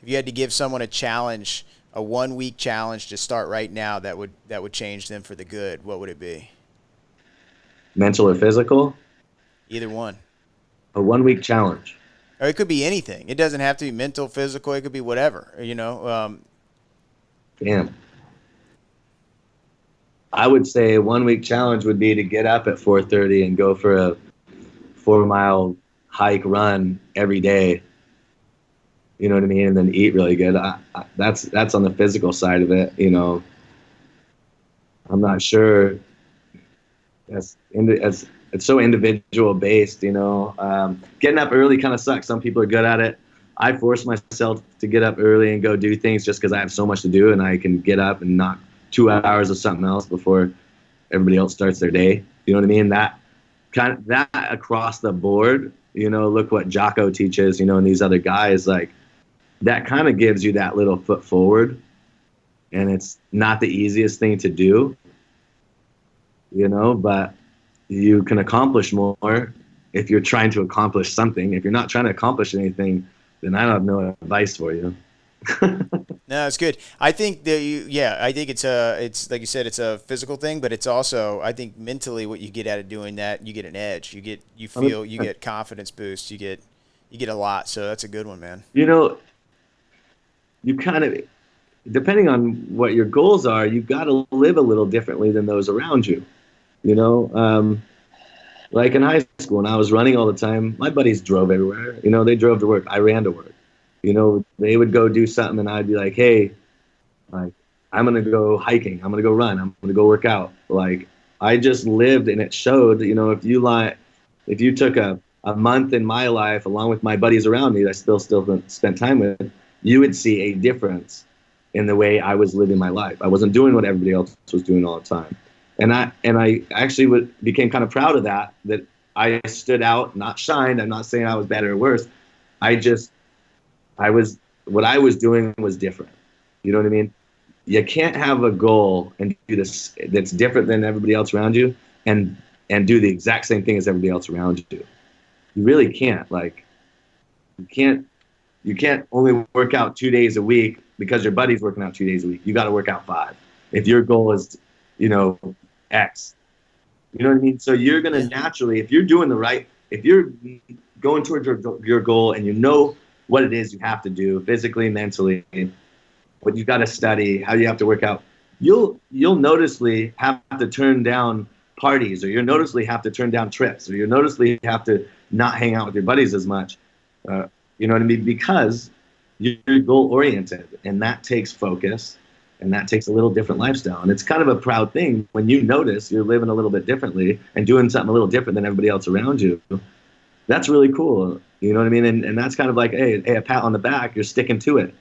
if you had to give someone a challenge, a 1 week challenge to start right now, that would change them for the good, what would it be? Mental or physical? Either one. A 1 week challenge. Or it could be anything. It doesn't have to be mental, physical. It could be whatever. Damn. I would say a 1 week challenge would be to get up at 4:30 and go for a 4 mile hike run every day. You know what I mean? And then eat really good. That's on the physical side of it. I'm not sure. It's so individual based. Getting up early kind of sucks. Some people are good at it. I force myself to get up early and go do things just because I have so much to do, and I can get up and knock 2 hours of something else before everybody else starts their day. You know what I mean? That across the board. Look what Jocko teaches. And these other guys, like, that kind of gives you that little foot forward, and it's not the easiest thing to do. But you can accomplish more if you're trying to accomplish something. If you're not trying to accomplish anything, then I have no advice for you. No, it's good. I think that I think it's like you said, it's a physical thing, but it's also, I think, mentally what you get out of doing that, you get an edge. You get confidence boost. You get a lot. So that's a good one, man. You kind of, depending on what your goals are, you've got to live a little differently than those around you. Like in high school, when I was running all the time, my buddies drove everywhere. They drove to work. I ran to work. They would go do something, and I'd be like, hey, like, I'm going to go hiking. I'm going to go run. I'm going to go work out. Like, I just lived, and it showed. If you took a month in my life along with my buddies around me that I still spent time with, you would see a difference in the way I was living my life. I wasn't doing what everybody else was doing all the time. And I actually became kind of proud of that I stood out, not shined. I'm not saying I was better or worse. What I was doing was different. You know what I mean? You can't have a goal and do this that's different than everybody else around you and do the exact same thing as everybody else around you. You really can't. Like, you can't only work out 2 days a week because your buddy's working out 2 days a week. You got to work out 5. If your goal is, X. You know what I mean? So you're going to naturally, if you're going towards your goal and you know what it is you have to do physically, mentally, what you got to study, how you have to work out, you'll noticeably have to turn down parties, or you'll noticeably have to turn down trips, or you'll noticeably have to not hang out with your buddies as much. You know what I mean? Because you're goal oriented, and that takes focus. And that takes a little different lifestyle. And it's kind of a proud thing when you notice you're living a little bit differently and doing something a little different than everybody else around you. That's really cool. You know what I mean? And that's kind of like, hey, a pat on the back. You're sticking to it.